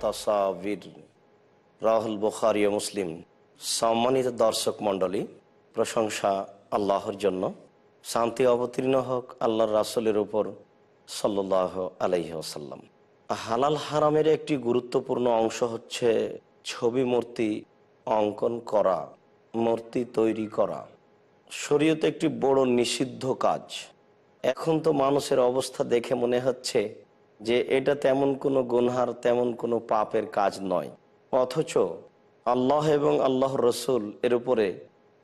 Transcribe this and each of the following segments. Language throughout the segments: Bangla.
তাসাবির, রাহুল বুখারী ও মুসলিম। সম্মানিত দর্শক মণ্ডলী, প্রশংসা আল্লাহর জন্য, শান্তি অবতীর্ণ হোক আল্লাহর রাসূলের উপর সাল্লাল্লাহু আলাইহি ওয়াসাল্লাম। হালাল হারামের একটি গুরুত্বপূর্ণ অংশ হচ্ছে ছবি মূর্তি অঙ্কন করা, মূর্তি তৈরি করা। শরীয়তে একটি বড় নিষিদ্ধ কাজ। এখন তো মানুষের অবস্থা দেখে মনে হচ্ছে যে এটা তেমন কোনো গুনহার, তেমন কোনো পাপের কাজ নয়, অথচ আল্লাহ এবং আল্লাহ রসুল এর উপরে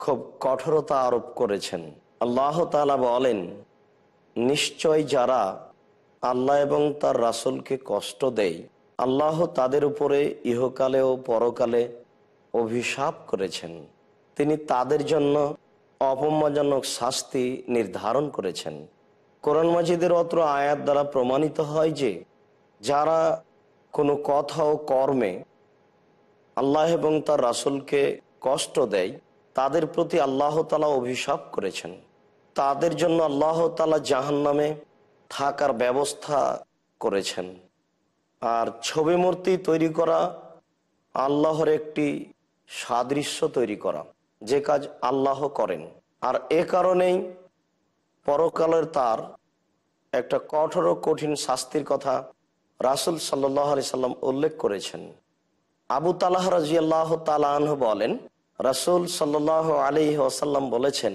খুব কঠোরতা আরোপ করেছেন। আল্লাহ তাআলা বলেন, নিশ্চয় যারা আল্লাহ এবং তার রাসূলকে কষ্ট দেয়, আল্লাহ তাদের উপরে ইহকালে ও পরকালে অভিশাপ করেছেন। তিনি তাদের জন্য অপমানজনক শাস্তি নির্ধারণ করেছেন। কোরআন মাজিদের অত্র আয়াত দ্বারা প্রমাণিত হয় যে যারা কোনো কথা ও কর্মে আল্লাহ এবং তার রাসূলকে কষ্ট দেয়, তাদের প্রতি আল্লাহ তাআলা অভিশাপ করেছেন। তাদের জন্য আল্লাহ তাআলা জাহান্নামে থাকার ব্যবস্থা করেছেন। আর ছবি মূর্তি তৈরি করা আল্লাহর একটি সাদৃশ্য তৈরি করা, যে কাজ আল্লাহ করেন। আর এ কারণেই পরকালের তার একটা কঠোর ও কঠিন শাস্তির কথা রাসূল সাল্লাল্লাহু আলাইহি সাল্লাম উল্লেখ করেছেন। আবু তালহা রাদিয়াল্লাহু তাআলা আনহু বলেন, রাসূল সাল্লাল্লাহু আলাইহি ওয়াসাল্লাম বলেছেন,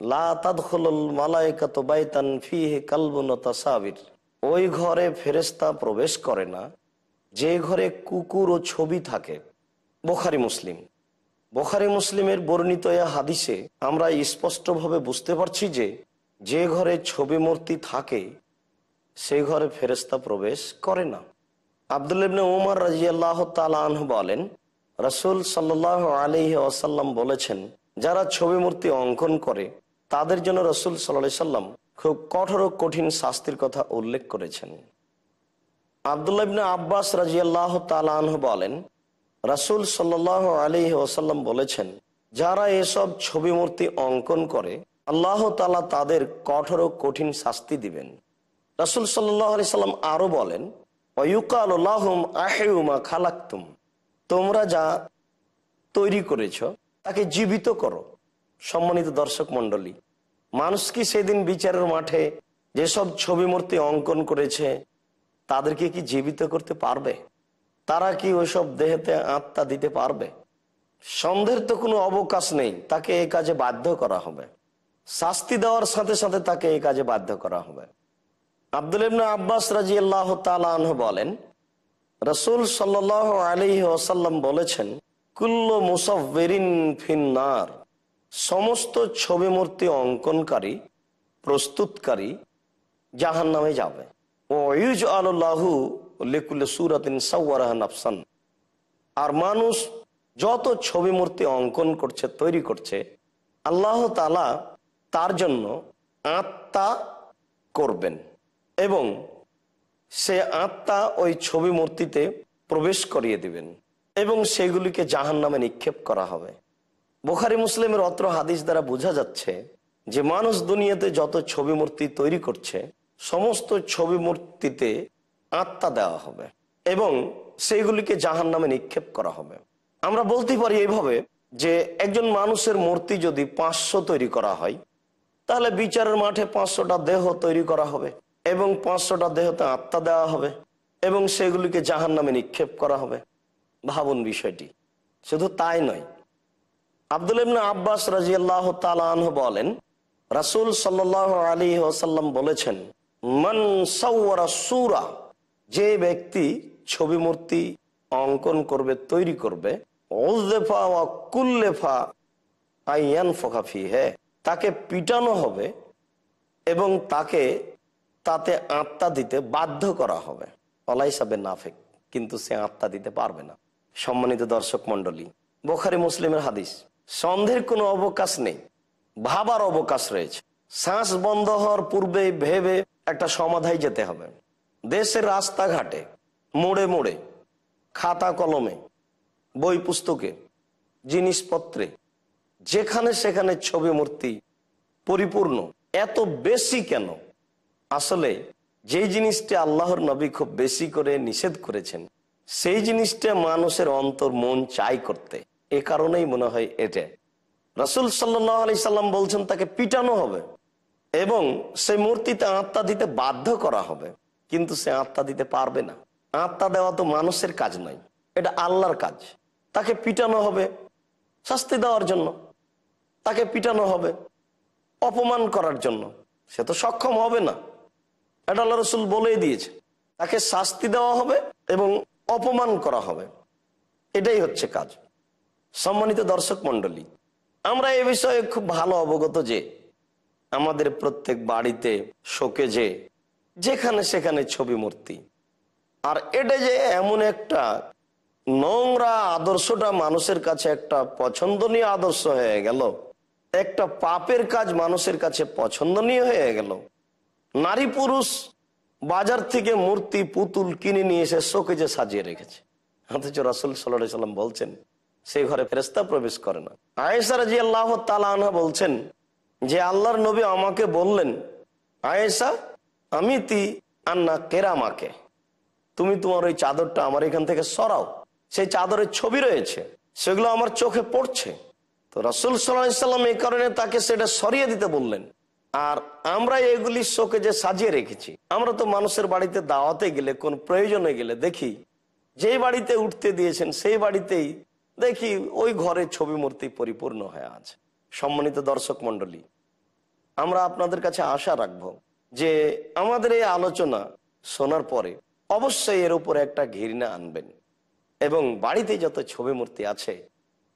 লা তাদখুলুল মালায়েকাতু বাইতান ফীহি কালবুন ওয়া তাসাবির। ওই ঘরে ফেরেশতা প্রবেশ করে না যে ঘরে কুকুর ও ছবি থাকে। বুখারী মুসলিম। বুখারী মুসলিমের বর্ণিত এই হাদিসে আমরা স্পষ্টভাবে বুঝতে পারছি যে যে ঘরে ছবি মূর্তি থাকে সেই ঘরে ফেরেশতা প্রবেশ করে না। আব্দুল্লাহ ইবনে উমর রাদিয়াল্লাহু তাআলা আনহু বলেন, রাসূল সাল্লাল্লাহু আলাইহি ওয়াসাল্লাম বলেছেন, যারা ছবি মূর্তি অঙ্কন করে তাদের জন্য রাসূল সাল্লাল্লাহু আলাইহি সাল্লাম খুব কঠোর ও কঠিন শাস্তির কথা উল্লেখ করেছেন। আব্দুল্লাহ ইবনে আব্বাস রাদিয়াল্লাহু তাআলা আনহু বলেন, রাসূল সাল্লাল্লাহু আলাইহি ওয়াসাল্লাম বলেছেন, যারা এসব ছবি মূর্তি অঙ্কন করে আল্লাহ তাআলা তাদের কঠোর ও কঠিন শাস্তি দিবেন। রাসূল সাল্লাল্লাহু আলাইহি সাল্লাম আরো বলেন, ওয়ায়ুকালু লাহুম আহইউ মা খালাকতুম। তোমরা যা তৈরি করেছো তাকে জীবিত করো। সম্মানিত দর্শক মণ্ডলী, মানুষ কি সেদিন বিচারের মাঠে যেসব ছবি মূর্তি অঙ্কন করেছে তাদেরকে কি জীবিত করতে পারবে? তারা কি ওইসব দেহেতে আত্মা দিতে পারবে? সন্দেহের তো কোনো অবকাশ নেই। তাকে এই কাজে বাধ্য করা হবে, শাস্তি দেওয়ার সাথে সাথে তাকে এই কাজে বাধ্য করা হবে। আব্দুল্লাহ ইবনে আব্বাস রাদিয়াল্লাহু তাআলা আনহু বলেন, রাসূল সাল্লাল্লাহু আলাইহি ওয়াসাল্লাম বলেছেন, কুল্লু মুসাওয়িরিন ফিন্নার। সমস্ত ছবি মূর্তি অঙ্কনকারী, প্রস্তুতকারী জাহান্নামে যাবে। ও ইউজআলু লাহু লিকুল্লি সূরাতিন সাওয়ারাহা নাফসান। আর মানুষ যত ছবি মূর্তি অঙ্কন করছে, তৈরি করছে, আল্লাহ তাআলা তার জন্য আত্মা করবেন এবং সে আত্মা ওই ছবি মূর্তিতে প্রবেশ করিয়ে দিবেন এবং সেগুলিকে জাহান্নামে নিক্ষেপ করা হবে। বুখারী মুসলিমের অত্র হাদিস দ্বারা বোঝা যাচ্ছে যে মানুষ দুনিয়াতে যত ছবি মূর্তি তৈরি করছে সমস্ত ছবি মূর্তিতে আত্মা দেওয়া হবে এবং সেইগুলিকে জাহান্নামে নিক্ষেপ করা হবে। আমরা বলতে পারি এইভাবে যে একজন মানুষের মূর্তি যদি 500 তৈরি করা হয়, তাহলে বিচারের মাঠে 500টা দেহ তৈরি করা হবে এবং 500টা দেহতে আত্মা দেওয়া হবে এবং সেগুলিকে জাহান্নামে নিক্ষেপ করা হবে। ভাবুন বিষয়টি। শুধু তাই নয়, আব্দুল্লাহ ইবনে আব্বাস রাদিয়াল্লাহু তাআলা আনহু বলেন, রাসূল সাল্লাল্লাহু আলাইহি ওয়াসাল্লাম বলেছেন, মান সাওয়ারা সূরা। যে ব্যক্তি ছবি মূর্তি অঙ্কন করবে, তৈরি করবে, উযফা ওয়া কুল্লিফা আইয়ানফাখা ফিহি, তাকে পিটানো হবে এবং তাকে তাতে আত্মা দিতে বাধ্য করা হবে। ওয়ালাইসা বিনাফিক, কিন্তু সে আত্মা দিতে পারবে না। সম্মানিত দর্শক মণ্ডলী, বুখারী মুসলিমের হাদিস। সন্দেহের কোনো অবকাশ নেই, ভাবার অবকাশ রয়েছে। শ্বাস বন্ধ হওয়ার পূর্বে ভেবে একটা সমাধায় যেতে হবে। দেশের রাস্তাঘাটে, মোড়ে মোড়ে, খাতা কলমে, বই পুস্তকে, জিনিসপত্রে, যেখানে সেখানে ছবি মূর্তি পরিপূর্ণ। এত বেশি কেন? আসলে যেই জিনিসটি আল্লাহর নবী খুব বেশি করে নিষেধ করেছেন সেই জিনিসটা মানুষের অন্তর মন চাই করতে, এ কারণেই মনে হয় এটা রাসূল সাল্লাল্লাহু আলাইহি সাল্লাম বলছেন তাকে পিটানো হবে এবং সেই মূর্তিতে আত্মা দিতে বাধ্য করা হবে, কিন্তু সে আত্মা দিতে পারবে না। আত্মা দেওয়া তো মানুষের কাজ নয়, এটা আল্লাহর কাজ। তাকে পিটানো হবে শাস্তি দেওয়ার জন্য, তাকে পিটানো হবে অপমান করার জন্য, সে তো সক্ষম হবে না। এটা আল্লাহ রাসূল বলেই দিয়েছে, তাকে শাস্তি দেওয়া হবে এবং অপমান করা হবে, এটাই হচ্ছে কাজ। সম্মানিত দর্শক মণ্ডলী, আমরা এ বিষয়ে খুব ভালো অবগত যে আমাদের প্রত্যেক বাড়িতে শোকেজে যেখানে সেখানে ছবি মূর্তি, আর এটা যে এমন একটা নোংরা আদর্শটা মানুষের কাছে একটা পছন্দনীয় আদর্শ হয়ে গেল, একটা পাপের কাজ মানুষের কাছে পছন্দনীয় হয়ে গেল। নারী পুরুষ বাজার থেকে মূর্তি পুতুল কিনে নিয়ে এসে শোকেজে সাজিয়ে রেখেছে, অথচ রাসূল সাল্লাল্লাহু আলাইহি সাল্লাম বলছেন সেই ঘরে ফেরেশতা প্রবেশ করে না। আয়েশা রাদিয়াল্লাহু তাআলা আনহা বলছেন যে আল্লাহর নবী আমাকে বললেন, আয়েশা আমিতি আন্না কেরামাকে, তুমি তোমার ওই চাদরটা আমার এখান থেকে সরাও, সেই চাদরের ছবি রয়েছে, সেগুলো আমার চোখে পড়ছে। তো রাসূল সাল্লাল্লাহু আলাইহি সাল্লাম এই কারণে তাকে সেটা সরিয়ে দিতে বললেন। আর আমরা এগুলি শোকেজে সাজিয়ে রেখেছি। আমরা তো মানুষের বাড়িতে দাওয়াতে গেলে, কোন প্রয়োজনে গেলে দেখি যেই বাড়িতে উঠতে দিয়েছেন সেই বাড়িতেই দেখি ওই ঘরের ছবি মূর্তি পরিপূর্ণ হয়ে আছে। সম্মানিত দর্শক মণ্ডলী, আমরা আপনাদের কাছে আশা রাখবো যে আমাদের এই আলোচনা শোনার পরে অবশ্যই এর উপরে একটা ঘৃণা আনবেন এবং বাড়িতে যত ছবি মূর্তি আছে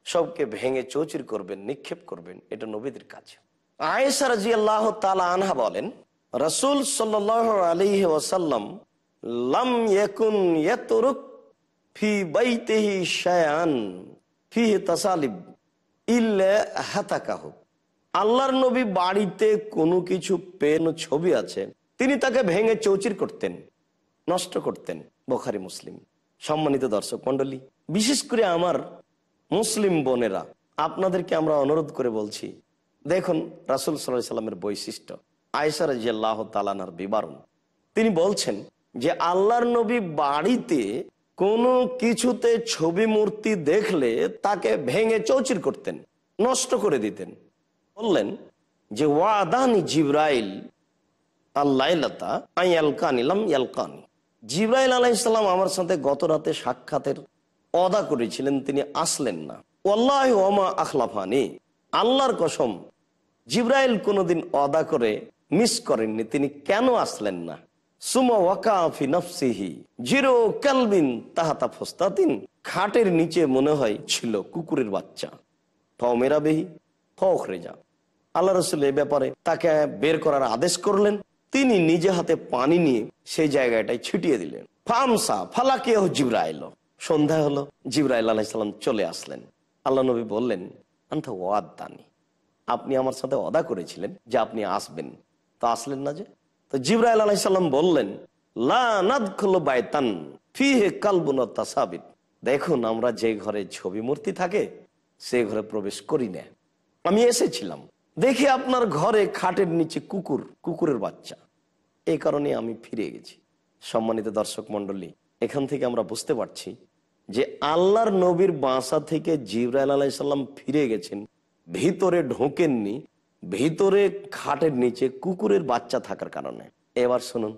সবকে ভেঙে চৌচির করবেন, নিক্ষেপ করবেন। এটা নবীদের কাজ। আয়েশা রাদিয়াল্লাহু তাআলা আনহা বলেন, রাসূল সাল্লাল্লাহু আলাইহি ওয়াসাল্লাম লাম ইয়াকুন ইয়াতরুক ফি বাইতিহি শায়ান ফিহি তাসালিব ইল্লা হাতাকাহু। আল্লাহর নবী বাড়িতে কোনো কিছু পেন ছবি আছে তিনি তাকে ভেঙে চৌচির করতেন, নষ্ট করতেন। বুখারী মুসলিম। সম্মানিত দর্শক মণ্ডলী, বিশেষ করে আমার মুসলিম বোনেরা, আপনাদেরকে আমরা অনুরোধ করে বলছি, দেখুন রাসূল সাল্লাল্লাহু আলাইহি সাল্লামের বৈশিষ্ট্য, আয়েশা রাদিয়াল্লাহু তাআলা আনহার বিবরণ। তিনি বলছেন যে আল্লাহর নবী বাড়িতে কোনো কিছুতে ছবি মূর্তি দেখলে তাকে ভেঙে চৌচির করতেন, নষ্ট করে দিতেন। বললেন যে ওয়াদানি জিবরাইল আল্লাইলাতা আইয়ালকানি লাম ইয়ালকানি, জিবরাইল আলাইহিস সালাম আমার সাথে গত রাতে সাক্ষাতের ওয়াদা করেছিলেন, তিনি আসলেন না। ওয়াল্লাহি ওমা আখলাফানি, আল্লাহর কসম জিবরাইল কোনোদিন ওয়াদা করে মিস করেননি, তিনি কেন আসলেন না? সুমা ওয়াকা ফি নাফসিহি জিরো কালবিন তাহাতা ফুস্তাতিন, খাটের নিচে মনে হয় ছিল কুকুরের বাচ্চা। ফাও মেরা বেহি ফখরেজা, আল্লাহ রাসূল এই ব্যাপারে তাকে বের করার আদেশ করলেন। তিনি নিজে হাতে পানি নিয়ে সেই জায়গাটায় ছিটিয়ে দিলেন। ফামসা ফালাকিয়াহু জিবরাইল, সন্ধ্যা হলো, জিবরাইল আলাইহিস সালাম চলে আসলেন। আল্লাহ নবী বললেন, আনতা ওয়াদানি, আপনি আমার সাথে ওয়াদা করেছিলেন যে আপনি আসবেন, তা আসলেন না যে? তো জিবরাইল আলাইহিস সালাম বললেন, লা নাদখুলু বাইতান ফিহি কালবুন ওয়া তাসাবিত, দেখুন আমরা যে ঘরে ছবি মূর্তি থাকে সেই ঘরে প্রবেশ করি না। আমি এসেছিলাম, দেখি আপনার ঘরে খাটের নিচে কুকুর, কুকুরের বাচ্চা, এই কারণে আমি ফিরে গেছি। সম্মানিত দর্শক মণ্ডলী, এখান থেকে আমরা বুঝতে পারছি যে আল্লাহর নবীর বাসা থেকে জিবরাইল আলাইহিস সালাম ফিরে গেছেন, ভিতরে ঢোকেননি, ভিতরে খাটের নিচে কুকুরের বাচ্চা থাকার কারণে। এবার শুনুন,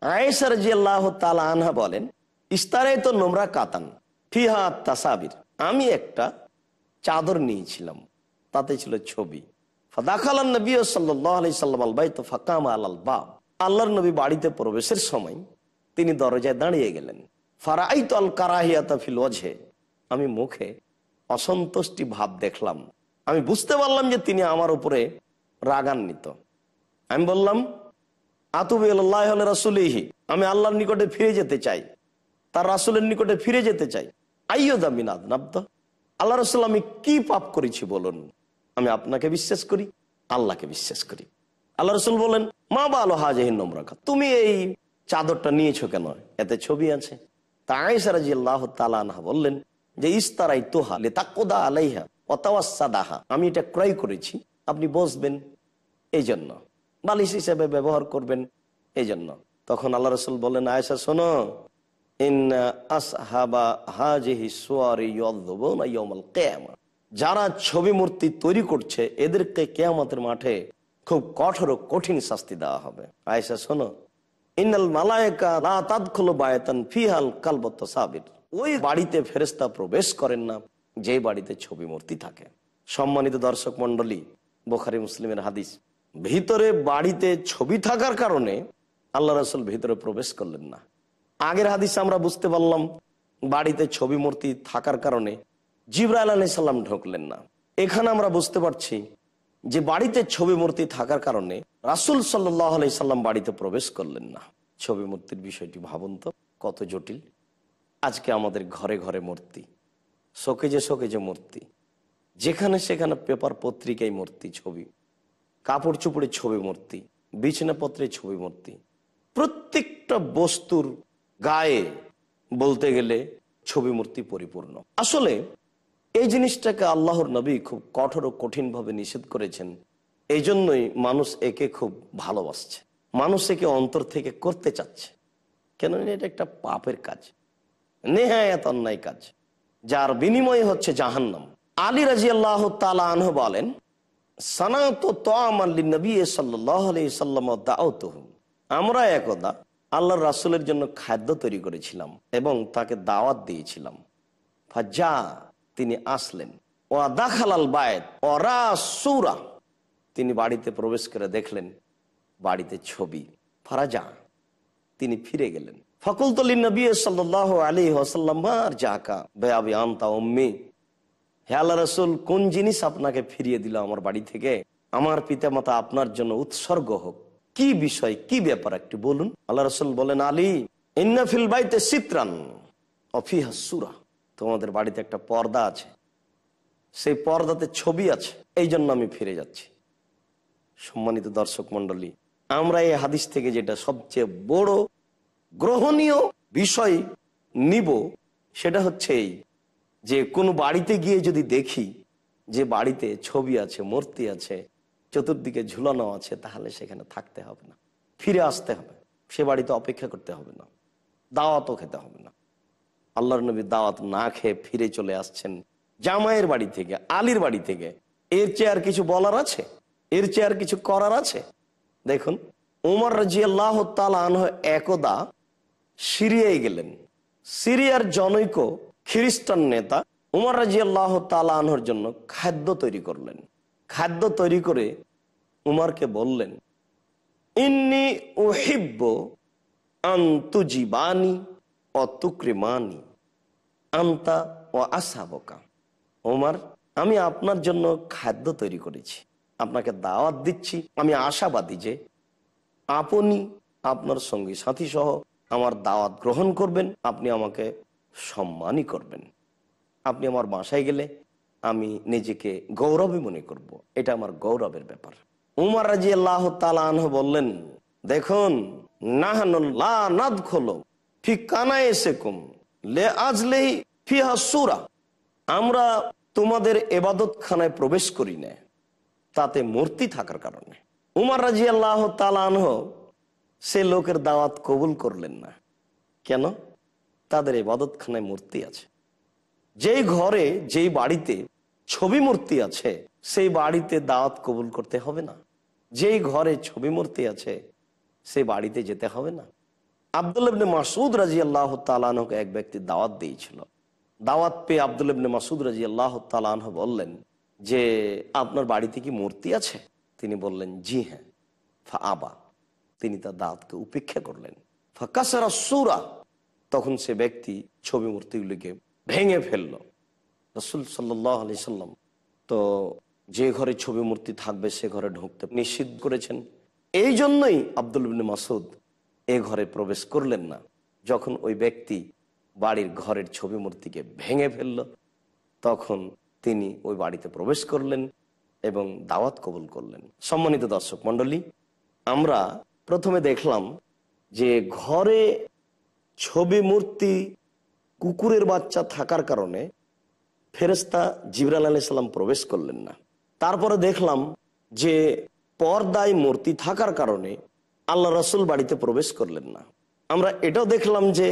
আয়েশা রাদিয়াল্লাহু তাআলা আনহা বলেন, ইস্তারাইতু নুমরা কাতান ফিহা তাসাবির, আমি একটা চাদর নিয়েছিলাম, তাতে ছিল ছবি। ফাদাখালান নবী সাল্লাল্লাহু আলাইহি সাল্লাম আল বাইত ফাকামা আলাল বাব, আল্লাহর নবী বাড়িতে প্রবেশের সময় তিনি দরজায় দাঁড়িয়ে গেলেন। ফারাআইতু আল কারাহিয়াতা ফিল ওয়াজহি, আমি মুখে অসন্তুষ্টি ভাব দেখলাম, আমি বুঝতে পারলাম যে তিনি আমার উপরে রাগান্বিত। আমি বললাম, আতুবু ইলাল্লাহি ওয়া রাসূলিহি, আমি আল্লাহর নিকটে ফিরে যেতে চাই, তার রাসূলের নিকটে ফিরে যেতে চাই। আইয়ুদা মিন আযনাবত, আল্লাহ রাসূল আমি কি পাপ করেছি বলুন? আমি আপনাকে বিশ্বাস করি, আল্লাহকে বিশ্বাস করি। আল্লাহ রাসূল বলেন, মা বালু হাযিহিন নুমরাকা, তুমি এই চাদরটা নিয়েছো কেন? এতে ছবি আছে। তা আয়েশা রাদিয়াল্লাহু তাআলা আনহা বললেন যে ইস্তারাইতুহা লিতাকুদা আলাইহা ওয়া তাওয়াসসাদাহা, আমি এটা ক্রয় করেছি, আপনি বসবেন এই জন্য, বালিশ হিসেবে ব্যবহার করবেন এই জন্য। তখন আল্লাহ রাসূল বললেন, আয়েশা শোনো, ইন্না আসহাবা হাজিহি সুয়ারি ইউযাবুনা ইয়াউমাল কিয়ামা, যারা ছবি মূর্তি তৈরি করছে এদেরকে কিয়ামতের মাঠে খুব কঠোর ও কঠিন শাস্তি দেওয়া হবে। আয়েশা শোনো, ইন্নাল মালায়েকা লা তাদখুলু বায়তান ফিহাল কালবুত তাসাবির, ওই বাড়িতে ফেরেশতা প্রবেশ করেন না যে বাড়িতে ছবি মূর্তি থাকে। সম্মানিত দর্শক মণ্ডলী, বুখারী মুসলিমের হাদিস, ভিতরে বাড়িতে ছবি থাকার কারণে আল্লাহ রাসূল ভিতরে প্রবেশ করলেন না। আগের হাদিসে আমরা বুঝতে পারলাম বাড়িতে ছবি মূর্তি থাকার কারণে জিবরাইল আলাইহিস সালাম ঢুকলেন না। এখানে আমরা বুঝতে পারছি যে বাড়িতে ছবি মূর্তি থাকার কারণে রাসূল সাল্লাল্লাহু আলাইহি সাল্লাম বাড়িতে প্রবেশ করলেন না। ছবি মূর্তির বিষয়টি ভাবুন তো কত জটিল। আজকে আমাদের ঘরে ঘরে মূর্তি, শোকেজে শোকেজে মূর্তি, যেখানে সেখানে পেপার পত্রিকায় মূর্তি, ছবি, কাপড় চোপড়ে ছবি মূর্তি, বিছানাপত্রে ছবি মূর্তি, প্রত্যেকটা বস্তুর গায়ে বলতে গেলে ছবি মূর্তি পরিপূর্ণ। আসলে এই জিনিসটাকে আল্লাহর নবী খুব কঠোর ও কঠিনভাবে নিষেধ করেছেন। এই জন্যই মানুষ একে খুব ভালোবাসছে, মানুষ একে অন্তর থেকে করতে চাচ্ছে। কেননা এটা একটা পাপের কাজ, নেহায়াত অন্যায় কাজ, যার বিনিময়ে হচ্ছে জাহান্নাম। আলী রাদিয়াল্লাহু তাআলা আনহু বলেন, সানাতু তাআমান লিন-নবী সাল্লাল্লাহু আলাইহি ওয়াসাল্লাম ওয়া দাউতুহু, আমরা একদা আল্লাহর রাসূলের জন্য খাদ্য তৈরি করেছিলাম এবং তাকে দাওয়াত দিয়েছিলাম। ফাজা, তিনি আসলেন। ওয়া দাখালাল বাইত ওয়া সূরা, তিনি বাড়িতে প্রবেশ করে দেখলেন বাড়িতে ছবি। ফারাজা, তিনি ফিরে গেলেন। ফাকুলতু লিন-নবী সাল্লাল্লাহু আলাইহি ওয়াসাল্লাম মা জাকা বিআবি আনতা উম্মি, হে আল্লাহ রাসূল, কোন জিনিস আপনাকে ফিরিয়ে দিল আমার বাড়ি থেকে? আমার পিতামাতা আপনার জন্য উৎসর্গ হোক। কি বিষয়, কি ব্যাপার একটু বলুন। আল্লাহ রাসূল বলেন, আলী, ইন্না ফিল বাইতে সিতরান ওয়া ফিহা সূরা, তোমাদের বাড়িতে একটা পর্দা আছে, সেই পর্দাতে ছবি আছে, এই জন্য আমি ফিরে যাচ্ছি। সম্মানিত দর্শক মণ্ডলী, আমরা এই হাদিস থেকে যেটা সবচেয়ে বড় গ্রহণীয় বিষয় নিব সেটা হচ্ছে এই, যে কোনো বাড়িতে গিয়ে যদি দেখি যে বাড়িতে ছবি আছে, মূর্তি আছে, চতুর্দিকে ঝুলানো আছে, তাহলে সেখানে থাকতে হবে না, ফিরে আসতে হবে। সে বাড়িতে অপেক্ষা করতে হবে না, দাওয়াতও খেতে হবে না। আল্লাহর নবী দাওয়াত না খেয়ে ফিরে চলে আসছেন জামাইয়ের বাড়ি থেকে, আলীর বাড়ি থেকে। এর চেয়ে আর কিছু বলার আছে? এর চেয়ে আর কিছু করার আছে? দেখুন, উমর রাদিয়াল্লাহু তাআলা আনহু একদা সিরিয়ায় গেলেন। সিরিয়ার জনৈক খ্রিস্টান নেতা উমর রাদিয়াল্লাহু তাআলা আনহুর জন্য খাদ্য তৈরি করলেন। খাদ্য তৈরি করে উমরকে বললেন, ইন্নী উহিব্বু আন তুজিবানি ওয়া তুকরিমানি আনতা ওয়া আসহাবুকা। ওমর, আমি আপনার জন্য খাদ্য তৈরি করেছি, আপনাকে দাওয়াত দিচ্ছি। আমি আশাবাদী যে আপনি আপনার সঙ্গী সাথী সহ আমার দাওয়াত গ্রহণ করবেন, আপনি আমাকে সম্মানই করবেন। আপনি আমার বাসায় গেলে আমি নিজেকে গৌরবী মনে করব, এটা আমার গৌরবের ব্যাপার। উমর রাদিয়াল্লাহু তাআলা আনহু বললেন, দেখুন, নাহনু লা নাদখুলু ফি কানাইসিকুম লিআজলিহি ফিহা সূরা, আমরা তোমাদের ইবাদতখানায় প্রবেশ করি না তাতে মূর্তি থাকার কারণে। উমর রাদিয়াল্লাহু তাআলা আনহু সে লোকের দাওয়াত কবুল করলেন না। কেন? তাদের ইবাদতখানায় মূর্তি আছে। যেই ঘরে, যেই বাড়িতে ছবি মূর্তি আছে, সেই বাড়িতে দাওয়াত কবুল করতে হবে না। যেই ঘরে ছবি মূর্তি আছে সেই বাড়িতে যেতে হবে না। আব্দুল্লাহ ইবনে মাসউদ রাদিয়াল্লাহু তাআলা আনহুকে এক ব্যক্তি দাওয়াত দিয়েছিল। দাওয়াত পেয়ে আব্দুল্লাহ ইবনে মাসউদ রাদিয়াল্লাহু তাআলা আনহু বললেন যে, আপনার বাড়িতে কি মূর্তি আছে? তিনি বললেন, জি হ্যাঁ। ফাআবা, তিনি তার দাওয়াতকে উপেক্ষা করলেন। ফাকাসারা সূরা, তখন সে ব্যক্তি ছবি মূর্তিগুলিকে ভেঙে ফেলল। রাসূল সাল্লাল্লাহু আলাইহি সাল্লাম তো যে ঘরে ছবি মূর্তি থাকবে সে ঘরে ঢুকতে নিষিদ্ধ করেছেন। এই জন্যই আব্দুল্লাহ ইবনে মাসউদ এ ঘরে প্রবেশ করলেন না। যখন ওই ব্যক্তি বাড়ির ঘরের ছবি মূর্তিকে ভেঙে ফেলল, তখন তিনি ওই বাড়িতে প্রবেশ করলেন এবং দাওয়াত কবুল করলেন। সম্মানিত দর্শক মণ্ডলী, আমরা প্রথমে দেখলাম যে ঘরে ছবি মূর্তি, কুকুরের বাচ্চা থাকার কারণে ফেরেশতা জিবরাইল আলাইহিস সালাম প্রবেশ করলেন না। তারপরে দেখলাম যে পর্দায় মূর্তি থাকার কারণে আল্লাহ রাসূল বাড়িতে প্রবেশ করলেন না। আমরা এটাও দেখলাম যে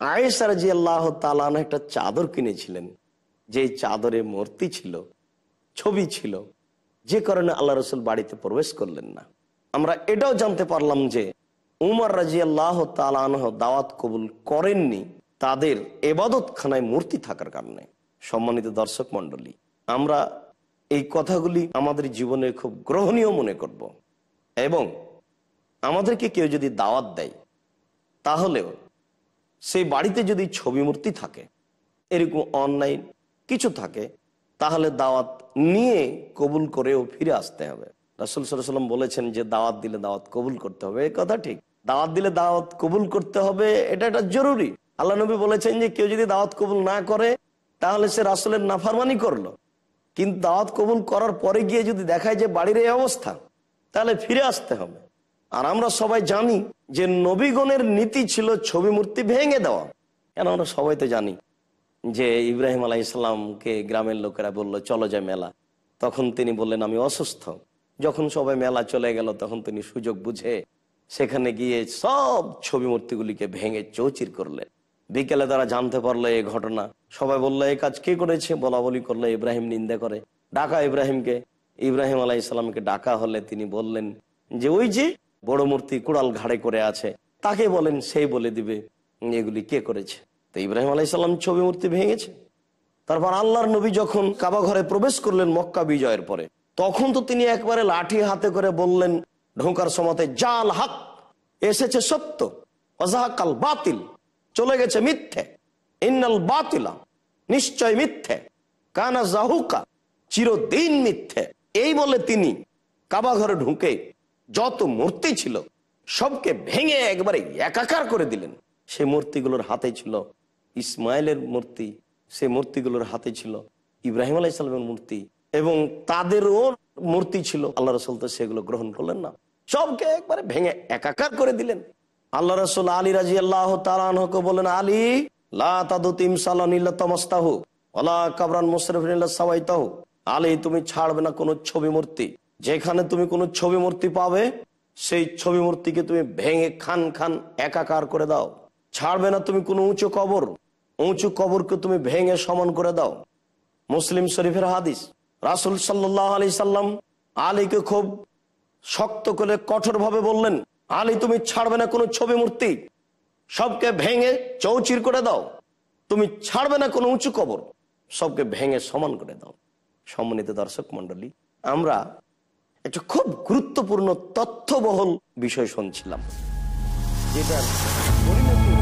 আয়েশা রাদিয়াল্লাহু তাআলা আনহা একটা চাদর কিনেছিলেন, যে চাদরে মূর্তি ছিল, ছবি ছিল, যে কারণে আল্লাহ রসুল বাড়িতে প্রবেশ করলেন না। আমরা এটাও জানতে পারলাম যে উমর রাদিয়াল্লাহু তাআলা আনহু দাওয়াত কবুল করেননি তাদের ইবাদতখানায় মূর্তি থাকার কারণে। সম্মানিত দর্শক মণ্ডলী, আমরা এই কথাগুলি আমাদের জীবনে খুব গ্রহণীয় মনে করব, এবং আমাদেরকে কেউ যদি দাওয়াত দেয় তাহলেও সেই বাড়িতে যদি ছবি মূর্তি থাকে, এরকম অন্যায় কিছু থাকে, তাহলে দাওয়াত নিয়ে কবুল করেও ফিরে আসতে হবে। রাসূল সাল্লাল্লাহু আলাইহি ওয়াসাল্লাম বলেছেন যে দাওয়াত দিলে দাওয়াত কবুল করতে হবে। এই কথা ঠিক, দাওয়াত দিলে দাওয়াত কবুল করতে হবে, এটা জরুরি। আল্লাহ নবী বলেছেন যে কেউ যদি দাওয়াত কবুল না করে তাহলে সে রাসূলের নাফরমানি করলো। কিন্তু দাওয়াত কবুল করার পরে গিয়ে যদি দেখায় যে বাড়ির এই অবস্থা, তাহলে ফিরে আসতে হবে। আর আমরা সবাই জানি যে নবীগণের নীতি ছিল ছবি মূর্তি ভেঙে দেওয়া। কেন আমরা সবাই তো জানি যে ইব্রাহিম আলাইহিস সালামকে গ্রামের লোকেরা বললো চলো যায় মেলা, তখন তিনি বললেন আমি অসুস্থ। যখন সবাই মেলা চলে গেল তখন তিনি সুযোগ বুঝে সেখানে গিয়ে সব ছবি মূর্তিগুলিকে ভেঙে চৌচির করলেন। বিকেলে তারা জানতে পারলো এই ঘটনা, সবাই বললো এই কাজ কে করেছে, বলা বলি করলো, ইব্রাহিম নিন্দা করে। ডাকা ইব্রাহিমকে। ইব্রাহিম আলাইহিস সালামকে ডাকা হলে তিনি বললেন যে ওই যে বড় মূর্তি কুড়াল ঘাড়ে করে আছে, তাকে বলেন, সেই বলে দিবে এগুলি কে করেছে। তো ইব্রাহিম আলাইহিস সালাম ছবি মূর্তি ভেঙেছে। তারপর আল্লাহর নবী যখন কাবা ঘরে প্রবেশ করলেন মক্কা বিজয়ের পরে, তখন তো তিনি একবারে লাঠি হাতে করে বললেন ঢোকার সময়তে, জাল হক, এসেছে সত্য, ওয়াজাহাকাল বাতিল, চলে গেছে মিথ্যে, ইন্নাল বাতিলা, নিশ্চয় মিথ্যে, কানা জাহুকা, চিরদিন মিথ্যে। এই বলে তিনি কাবা ঘরে ঢুকে যত মূর্তি ছিল সবকে ভেঙে একবারে একাকার করে দিলেন। সে মূর্তিগুলোর হাতে ছিল ইসমাইলের মূর্তি, সে মূর্তিগুলোর হাতে ছিল ইব্রাহিম আলাইহিস সালামের মূর্তি, এবং তাদেরও মূর্তি ছিল। আল্লাহ রাসূল তো সেগুলো গ্রহণ করলেন না, সবকে একবারে ভেঙে একাকার করে দিলেন। আল্লাহ রাসূল আলী রাদিয়াল্লাহু তাআলা আনহুকে বলেন, আলী লা তাদু তিমসালান ইল্লা তামাসতাহু ওয়ালা কাবরান মুশরিফান ইল্লা সাওয়াইতাহু। আলী, তুমি ছাড়বে না কোনো ছবি মূর্তি, যেখানে তুমি কোনো ছবি মূর্তি পাবে সেই ছবি মূর্তিকে তুমি ভেঙে খান খান একাকার করে দাও। ছাড়বে না তুমি কোনো উঁচু কবর, উঁচু কবরকে তুমি ভেঙে সমান করে দাও। মুসলিম শরীফের হাদিস। রাসূল সাল্লাল্লাহু আলাইহি সাল্লাম আলীকে খুব শক্ত করে কঠোর ভাবে বললেন, আলী তুমি ছাড়বে না কোনো ছবি মূর্তি, সবকে ভেঙে চৌচির করে দাও। তুমি ছাড়বে না কোনো উঁচু কবর, সবকে ভেঙে সমান করে দাও। সম্মানিত দর্শক মন্ডলী, আমরা একটা খুব গুরুত্বপূর্ণ তথ্যবহুল বিষয় শুনছিলাম, যেটার পরিণতি